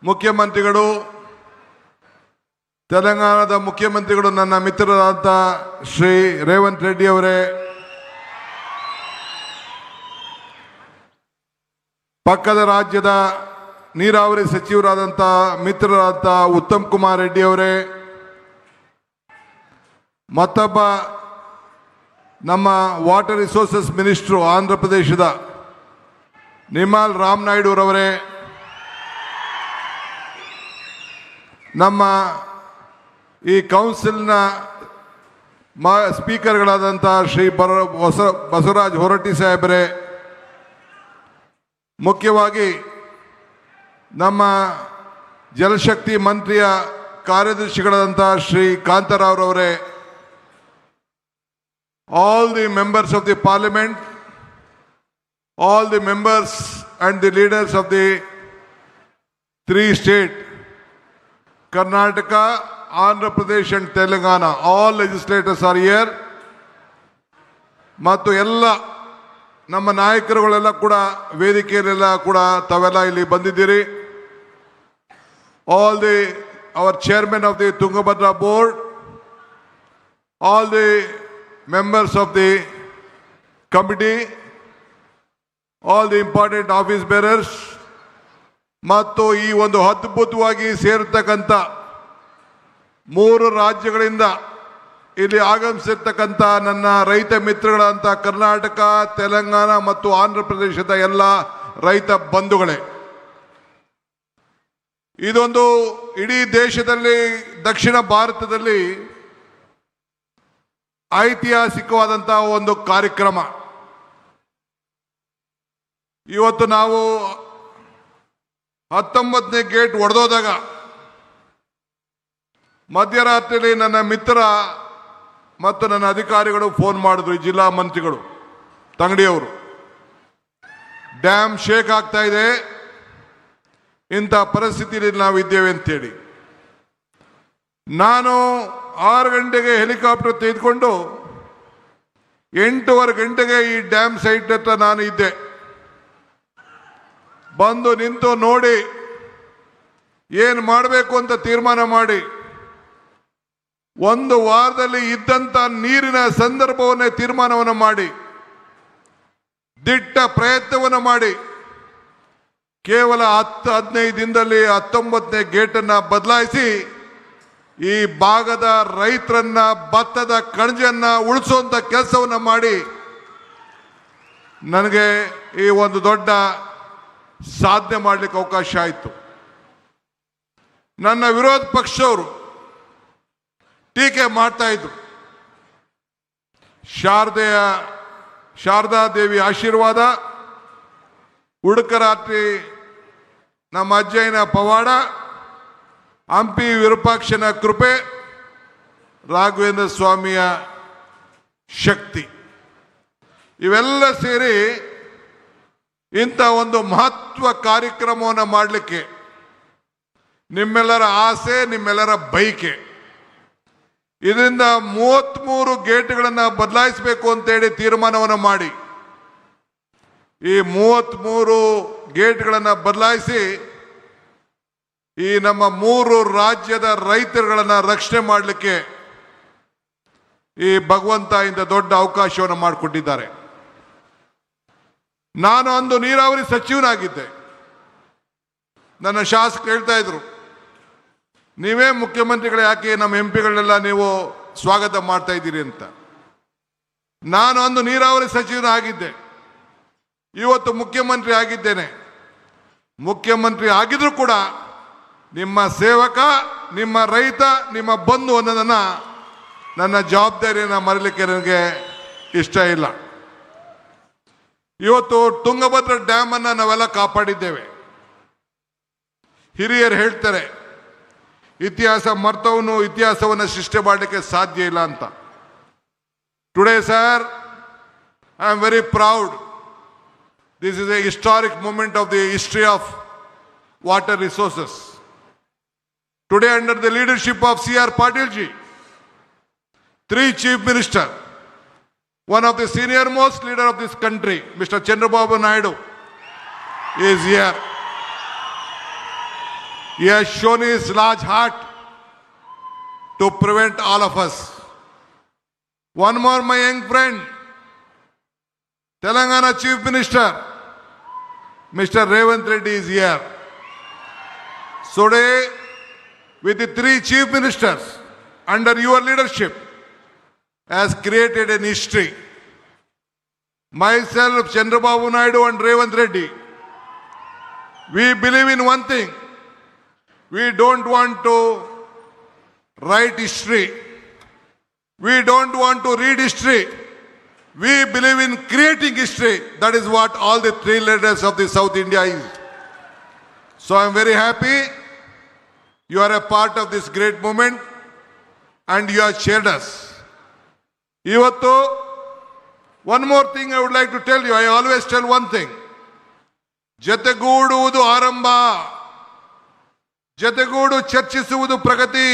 ಮುಖ್ಯಮಂತ್ರಿಗಳು, ತೆಲಂಗಾಣದ ಮುಖ್ಯಮಂತ್ರಿಗಳು, ನನ್ನ ಮಿತ್ರರಾದ ಶ್ರೀ ರೇವಂತ್ ರೆಡ್ಡಿ ಅವರೇ, ಪಕ್ಕದ ರಾಜ್ಯದ ನೀರಾವರಿ ಸಚಿವರಾದಂಥ ಮಿತ್ರರಾದ ಉತ್ತಮ್ ಕುಮಾರ್ ರೆಡ್ಡಿ ಅವರೇ, ಮತ್ತೊಬ್ಬ ನಮ್ಮ ವಾಟರ್ ರಿಸೋರ್ಸಸ್ ಮಿನಿಸ್ಟ್ರು ಆಂಧ್ರ ಪ್ರದೇಶದ ನಿಮಾಲ್ ರಾಮನಾಯ್ಡುರವರೇ, ನಮ್ಮ ಈ ಕೌನ್ಸಿಲ್ನ ಸ್ಪೀಕರ್ಗಳಾದಂಥ ಶ್ರೀ ಬಸವರಾಜ್ ಹೊರಟ್ಟಿ ಸಾಹೇಬರೇ, ಮುಖ್ಯವಾಗಿ ನಮ್ಮ ಜಲಶಕ್ತಿ ಮಂತ್ರಿಯ ಕಾರ್ಯದರ್ಶಿಗಳಾದಂಥ Shri ಕಾಂತರಾವ್ರವರೇ, all the members of the parliament, all the members and the leaders of the three states, Karnataka, Andhra Pradesh and Telangana, all legislators are here. ಮತ್ತು ಎಲ್ಲ ನಮ್ಮ ನಾಯಕರುಗಳೆಲ್ಲ ಕೂಡ ವೇದಿಕೆಯಲ್ಲೆಲ್ಲ ಕೂಡ ತಾವೆಲ್ಲ ಇಲ್ಲಿ ಬಂದಿದ್ದೀರಿ. all the our chairman of the Tungabhadra board, all the members of the committee, all the important office bearers, ಮತ್ತು ಈ ಒಂದು ಅದ್ಭುತವಾಗಿ ಸೇರತಕ್ಕಂಥ 3 ರಾಜ್ಯಗಳಿಂದ ಇಲ್ಲಿ ಆಗಮಿಸಿರ್ತಕ್ಕಂಥ ನನ್ನ ರೈತ ಮಿತ್ರಗಳಂತ ಕರ್ನಾಟಕ, ತೆಲಂಗಾಣ ಮತ್ತು ಆಂಧ್ರ ಪ್ರದೇಶದ ಎಲ್ಲ ರೈತ ಬಂಧುಗಳೇ, ಇದೊಂದು ಇಡೀ ದೇಶದಲ್ಲಿ, ದಕ್ಷಿಣ ಭಾರತದಲ್ಲಿ ಐತಿಹಾಸಿಕವಾದಂತಹ ಒಂದು ಕಾರ್ಯಕ್ರಮ. ಇವತ್ತು ನಾವು 19ನೇ ಗೇಟ್ ಒಡೆದೋದಾಗ ಮಧ್ಯರಾತ್ರಿಯಲ್ಲಿ ನನ್ನ ಮಿತ್ರ ಮತ್ತು ನನ್ನ ಅಧಿಕಾರಿಗಳು ಫೋನ್ ಮಾಡಿದ್ರು, ಜಿಲ್ಲಾ ಮಂತ್ರಿಗಳು ತಂಗಡಿಯವರು, ಡ್ಯಾಮ್ ಶೇಕ್ ಆಗ್ತಾ ಇದೆ, ಇಂಥ ಪರಿಸ್ಥಿತಿಯಲ್ಲಿ ನಾವಿದ್ದೇವೆ ಅಂತೇಳಿ. ನಾನು 6 ಗಂಟೆಗೆ ಹೆಲಿಕಾಪ್ಟರ್ ತೆಗೆದುಕೊಂಡು 8:15 ಗಂಟೆಗೆ ಈ ಡ್ಯಾಮ್ ಸೈಟ್ ಹತ್ರ ನಾನು ಇದ್ದೆ. ಬಂದು ನಿಂತು ನೋಡಿ ಏನು ಮಾಡಬೇಕು ಅಂತ ತೀರ್ಮಾನ ಮಾಡಿ 1 ವಾರದಲ್ಲಿ ಇದ್ದಂಥ ನೀರಿನ ಸಂದರ್ಭವನ್ನೇ ತೀರ್ಮಾನವನ್ನು ಮಾಡಿ ದಿಟ್ಟ ಪ್ರಯತ್ನವನ್ನು ಮಾಡಿ ಕೇವಲ 10-15 ದಿನದಲ್ಲಿ 19ನೇ ಗೇಟನ್ನು ಬದಲಾಯಿಸಿ ಈ ಭಾಗದ ರೈತರನ್ನ, ಭತ್ತದ ಕಣಜನ್ನ ಉಳಿಸುವಂತ ಕೆಲಸವನ್ನು ಮಾಡಿ ನನಗೆ ಈ ಒಂದು ದೊಡ್ಡ ಸಾಧನೆ ಮಾಡಲಿಕ್ಕೆ ಅವಕಾಶ ಆಯಿತು. ನನ್ನ ವಿರೋಧ ಪಕ್ಷವರು ಟೀಕೆ ಮಾಡ್ತಾ ಇದ್ರು. ಶಾರದಾ ದೇವಿ ಆಶೀರ್ವಾದ, ಉಡುಕರಾತ್ರಿ ನಮ್ಮ ಅಜ್ಜಯ್ಯನ ಪವಾಡ, ಹಂಪಿ ವಿರೂಪಾಕ್ಷನ ಕೃಪೆ, ರಾಘವೇಂದ್ರ ಸ್ವಾಮಿಯ ಶಕ್ತಿ, ಇವೆಲ್ಲ ಸೇರಿ ಇಂಥ ಒಂದು ಮಹತ್ವ ಕಾರ್ಯಕ್ರಮವನ್ನು ಮಾಡಲಿಕ್ಕೆ ನಿಮ್ಮೆಲ್ಲರ ಆಸೆ, ನಿಮ್ಮೆಲ್ಲರ ಬಯಕೆ. ಇದರಿಂದ 33 ಗೇಟ್ಗಳನ್ನು ಬದಲಾಯಿಸಬೇಕು ಅಂತೇಳಿ ತೀರ್ಮಾನವನ್ನು ಮಾಡಿ ಈ 33 ಗೇಟ್ಗಳನ್ನು ಬದಲಾಯಿಸಿ ಈ ನಮ್ಮ 3 ರಾಜ್ಯದ ರೈತರುಗಳನ್ನು ರಕ್ಷಣೆ ಮಾಡಲಿಕ್ಕೆ ಈ ಭಗವಂತ ಇಂಥ ದೊಡ್ಡ ಅವಕಾಶವನ್ನು ಮಾಡಿಕೊಟ್ಟಿದ್ದಾರೆ. ನಾನು ಅಂದು ನೀರಾವರಿ ಸಚಿವನಾಗಿದ್ದೆ. ನನ್ನ ಶಾಸಕರು ಹೇಳ್ತಾ ಇದ್ರು, ನೀವೇ ಮುಖ್ಯಮಂತ್ರಿಗಳು, ಯಾಕೆ ನಮ್ಮ ಎಂಪಿಗಳನ್ನೆಲ್ಲ ನೀವು ಸ್ವಾಗತ ಮಾಡ್ತಾ ಇದ್ದೀರಿ ಅಂತ. ನಾನು ಅಂದು ನೀರಾವರಿ ಸಚಿವನಾಗಿದ್ದೆ, ಇವತ್ತು ಮುಖ್ಯಮಂತ್ರಿ ಆಗಿದ್ದೇನೆ. ಮುಖ್ಯಮಂತ್ರಿ ಆಗಿದ್ರು ಕೂಡ ನಿಮ್ಮ ಸೇವಕ, ನಿಮ್ಮ ರೈತ, ನಿಮ್ಮ ಬಂಧು ಅನ್ನೋದನ್ನು, ನನ್ನ ಜವಾಬ್ದಾರಿಯನ್ನು ಮರೀಲಿಕ್ಕೆ ನನಗೆ ಇಷ್ಟ ಇಲ್ಲ. ಇವತ್ತು ತುಂಗಭದ್ರಾ ಡ್ಯಾಮ್ ಅನ್ನು ನಾವೆಲ್ಲ ಕಾಪಾಡಿದ್ದೇವೆ. ಹಿರಿಯರು ಹೇಳ್ತಾರೆ, ಇತಿಹಾಸ ಮರ್ತವನು ಇತಿಹಾಸವನ್ನು ಸೃಷ್ಟಿ ಮಾಡಲಿಕ್ಕೆ ಸಾಧ್ಯ ಇಲ್ಲ ಅಂತ. Today sir, I am very proud. This is a historic moment of the history of water resources. Today, under the leadership of C.R. Patil ji, 3 chief ministers, one of the senior most leader of this country, Mr. Chandrababu Naidu, is here. He has shown his large heart to prevent all of us. One more, my young friend, Telangana Chief Minister, Mr. Revant Reddy is here. Today, with the three Chief Ministers under your leadership, has created an history. Myself, Chandrababu Naidu and Revant Reddy, we believe in one thing. We don't want to write history. We don't want to read history. We believe in creating history. That is what all the three leaders of the South India is. So I am very happy you are a part of this great movement and you have shared us. Ivattu, one more thing I would like to tell you. I always tell one thing. ಜತೆಗೂಡುವುದು ಆರಂಭ, ಜತೆಗೂಡು ಚರ್ಚಿಸುವುದು ಪ್ರಗತಿ,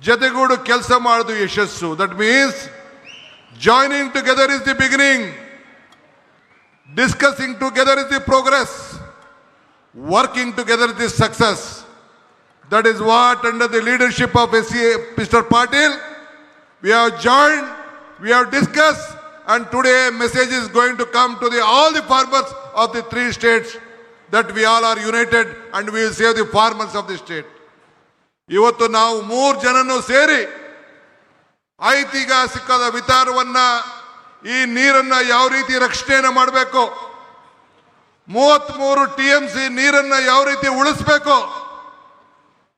ಜತೆಗೂಡು ಕೆಲಸ ಮಾಡುವುದು ಯಶಸ್ಸು. That means joining together is the beginning, discussing together is the progress, working together is the success. That is what under the leadership of Mr. Patil, we have joined, we have discussed, and today a message is going to come to all the farmers of the three states that we all are united and we will save the farmers of the state. ಇವತ್ತು ನಾವು ಮೂರು ಜನನು ಸೇರಿ ಐತಿಹಾಸಿಕದ ವಿಚಾರವನ್ನ, ಈ ನೀರನ್ನ ಯಾವ ರೀತಿ ರಕ್ಷಣೆಯನ್ನು ಮಾಡಬೇಕು, 33 TMC ನೀರನ್ನ ಯಾವ ರೀತಿ ಉಳಿಸಬೇಕು,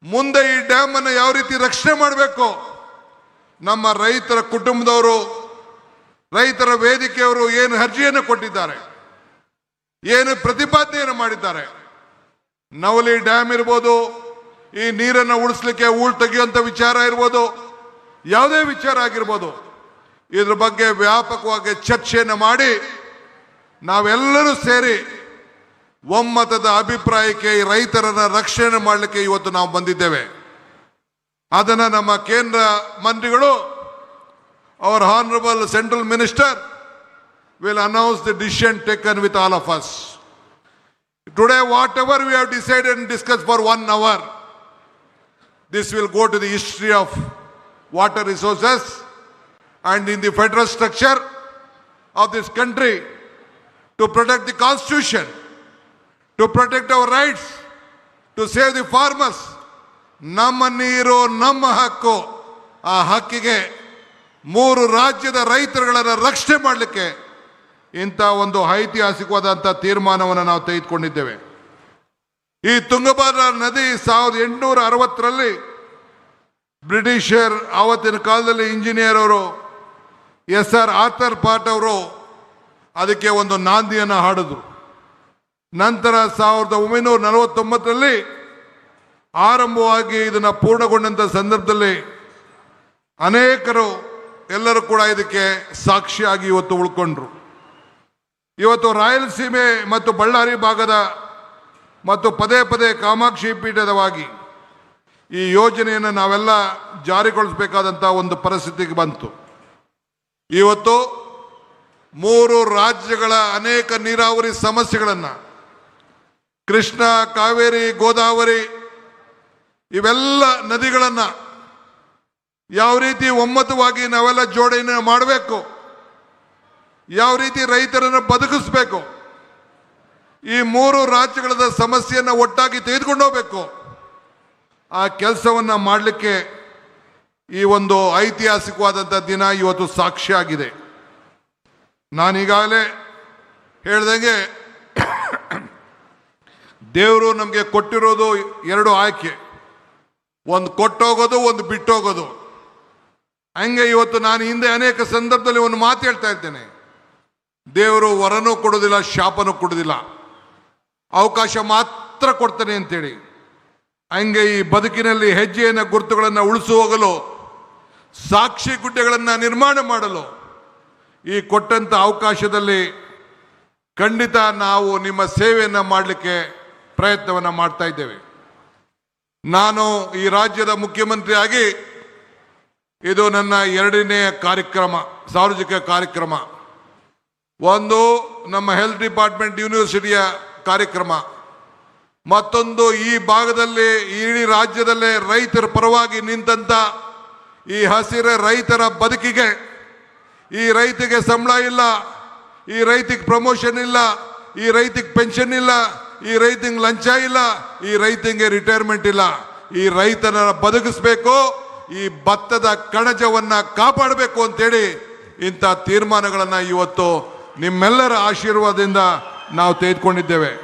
ಮುಂದೆ ಈ ಡ್ಯಾಮ್ ಅನ್ನು ಯಾವ ರೀತಿ ರಕ್ಷಣೆ ಮಾಡಬೇಕು, ನಮ್ಮ ರೈತರ ಕುಟುಂಬದವರು, ರೈತರ ವೇದಿಕೆಯವರು ಏನು ಅರ್ಜಿಯನ್ನು ಕೊಟ್ಟಿದ್ದಾರೆ, ಏನು ಪ್ರತಿಪಾದನೆಯನ್ನು ಮಾಡಿದ್ದಾರೆ. ನವಲಿ ಡ್ಯಾಮ್ ಇರ್ಬೋದು, ಈ ನೀರನ್ನು ಉಳಿಸ್ಲಿಕ್ಕೆ ಹೂಳು ತೆಗೆಯುವಂಥ ವಿಚಾರ ಇರ್ಬೋದು, ಯಾವುದೇ ವಿಚಾರ ಆಗಿರ್ಬೋದು, ಇದ್ರ ಬಗ್ಗೆ ವ್ಯಾಪಕವಾಗಿ ಚರ್ಚೆಯನ್ನು ಮಾಡಿ ನಾವೆಲ್ಲರೂ ಸೇರಿ ಒಮ್ಮತದ ಅಭಿಪ್ರಾಯಕ್ಕೆ ರೈತರನ್ನ ರಕ್ಷಣೆ ಮಾಡಲಿಕ್ಕೆ ಇವತ್ತು ನಾವು ಬಂದಿದ್ದೇವೆ. ಅದನ್ನು ನಮ್ಮ ಕೇಂದ್ರ ಮಂತ್ರಿಗಳು, our honorable central minister will announce the decision taken with all of us. Today, whatever we have decided and discussed for 1 hour, this will go to the history of water resources and in the federal structure of this country to protect the constitution, to protect our rights, to save the farmers. ನಮ್ಮ ನೀರು ನಮ್ಮ ಹಕ್ಕು. ಆ ಹಕ್ಕಿಗೆ 3 ರಾಜ್ಯದ ರೈತರುಗಳನ್ನು ರಕ್ಷಣೆ ಮಾಡಲಿಕ್ಕೆ ಇಂಥ ಒಂದು ಐತಿಹಾಸಿಕವಾದಂಥ ತೀರ್ಮಾನವನ್ನು ನಾವು ತೆಗೆದುಕೊಂಡಿದ್ದೇವೆ. ಈ ತುಂಗಭದ್ರಾ ನದಿ 1860ರಲ್ಲಿ ಬ್ರಿಟಿಷರ್ ಆವತ್ತಿನ ಕಾಲದಲ್ಲಿ ಇಂಜಿನಿಯರ್ ಅವರು SR ಆರ್ಥರ್ ಪಾಟ್ ಅವರು ಅದಕ್ಕೆ ಒಂದು ನಾಂದಿಯನ್ನು ಹಾಡಿದ್ರು. ನಂತರ 1949ರಲ್ಲಿ ಆರಂಭವಾಗಿ ಇದನ್ನು ಪೂರ್ಣಗೊಂಡಂಥ ಸಂದರ್ಭದಲ್ಲಿ ಅನೇಕರು ಎಲ್ಲರೂ ಕೂಡ ಇದಕ್ಕೆ ಸಾಕ್ಷಿಯಾಗಿ ಇವತ್ತು ಉಳ್ಕೊಂಡ್ರು. ಇವತ್ತು ರಾಯಲಸೀಮೆ ಮತ್ತು ಬಳ್ಳಾರಿ ಭಾಗದ ಮತ್ತು ಪದೇ ಪದೇ ಕಾಮಾಕ್ಷಿ ಪೀಠದವಾಗಿ ಈ ಯೋಜನೆಯನ್ನು ನಾವೆಲ್ಲ ಜಾರಿಗೊಳಿಸಬೇಕಾದಂಥ ಒಂದು ಪರಿಸ್ಥಿತಿಗೆ ಬಂತು. ಇವತ್ತು 3 ರಾಜ್ಯಗಳ ಅನೇಕ ನೀರಾವರಿ ಸಮಸ್ಯೆಗಳನ್ನು, ಕೃಷ್ಣ, ಕಾವೇರಿ, ಗೋದಾವರಿ ಇವೆಲ್ಲ ನದಿಗಳನ್ನು ಯಾವ ರೀತಿ ಒಮ್ಮತವಾಗಿ ನಾವೆಲ್ಲ ಜೋಡಣೆ ಮಾಡಬೇಕು, ಯಾವ ರೀತಿ ರೈತರನ್ನು ಬದುಕಿಸಬೇಕು, ಈ 3 ರಾಜ್ಯಗಳ ಸಮಸ್ಯೆಯನ್ನು ಒಟ್ಟಾಗಿ ತೆಗೆದುಕೊಂಡು ಹೋಗಬೇಕು, ಆ ಕೆಲಸವನ್ನು ಮಾಡಲಿಕ್ಕೆ ಈ ಒಂದು ಐತಿಹಾಸಿಕವಾದಂಥ ದಿನ ಇವತ್ತು ಸಾಕ್ಷಿಯಾಗಿದೆ. ನಾನೀಗಾಗಲೇ ಹೇಳ್ದಂಗೆ ದೇವರು ನಮಗೆ ಕೊಟ್ಟಿರೋದು 2 ಆಯ್ಕೆ, ಒಂದು ಕೊಟ್ಟೋಗೋದು, ಒಂದು ಬಿಟ್ಟೋಗೋದು. ಹಂಗೆ ಇವತ್ತು ನಾನು ಹಿಂದೆ ಅನೇಕ ಸಂದರ್ಭದಲ್ಲಿ ಒಂದು ಮಾತು ಹೇಳ್ತಾ ಇದ್ದೇನೆ, ದೇವರು ವರನೂ ಕೊಡೋದಿಲ್ಲ, ಶಾಪನೂ ಕೊಡೋದಿಲ್ಲ, ಅವಕಾಶ ಮಾತ್ರ ಕೊಡ್ತಾನೆ ಅಂತೇಳಿ. ಹಂಗೆ ಈ ಬದುಕಿನಲ್ಲಿ ಹೆಜ್ಜೆಯನ್ನು ಗುರುತುಗಳನ್ನು ಉಳಿಸುವಾಗಲು, ಸಾಕ್ಷಿ ಗುಡ್ಡೆಗಳನ್ನು ನಿರ್ಮಾಣ ಮಾಡಲು ಈ ಕೊಟ್ಟಂಥ ಅವಕಾಶದಲ್ಲಿ ಖಂಡಿತ ನಾವು ನಿಮ್ಮ ಸೇವೆಯನ್ನು ಮಾಡಲಿಕ್ಕೆ ಪ್ರಯತ್ನವನ್ನು ಮಾಡ್ತಾ ಇದ್ದೇವೆ. ನಾನು ಈ ರಾಜ್ಯದ ಮುಖ್ಯಮಂತ್ರಿಯಾಗಿ ಇದು ನನ್ನ 2ನೇ ಕಾರ್ಯಕ್ರಮ, ಸಾರ್ವಜನಿಕ ಕಾರ್ಯಕ್ರಮ. ಒಂದು ನಮ್ಮ ಹೆಲ್ತ್ ಡಿಪಾರ್ಟ್ಮೆಂಟ್ ಯೂನಿವರ್ಸಿಟಿಯ ಕಾರ್ಯಕ್ರಮ, ಮತ್ತೊಂದು ಈ ಭಾಗದಲ್ಲಿ ಇಡೀ ರಾಜ್ಯದಲ್ಲೇ ರೈತರ ಪರವಾಗಿ ನಿಂತಂತ ಈ ಹಸಿರ ರೈತರ ಬದುಕಿಗೆ, ಈ ರೈತಿಗೆ ಸಂಬಳ ಇಲ್ಲ, ಈ ರೈತಿಗೆ ಪ್ರಮೋಷನ್ ಇಲ್ಲ, ಈ ರೈತಿಗೆ ಪೆನ್ಷನ್ ಇಲ್ಲ, ಈ ರೈತಿಗೆ ಲಂಚ ಇಲ್ಲ, ಈ ರೈತಿಗೆ ರಿಟೈರ್ಮೆಂಟ್ ಇಲ್ಲ. ಈ ರೈತನ ಬದುಕಿಸ್ಬೇಕು, ಈ ಭತ್ತದ ಕಣಜವನ್ನ ಕಾಪಾಡಬೇಕು ಅಂತೇಳಿ ಇಂಥ ತೀರ್ಮಾನಗಳನ್ನ ಇವತ್ತು ನಿಮ್ಮೆಲ್ಲರ ಆಶೀರ್ವಾದದಿಂದ ನಾವು ತೆಗೆದುಕೊಂಡಿದ್ದೇವೆ.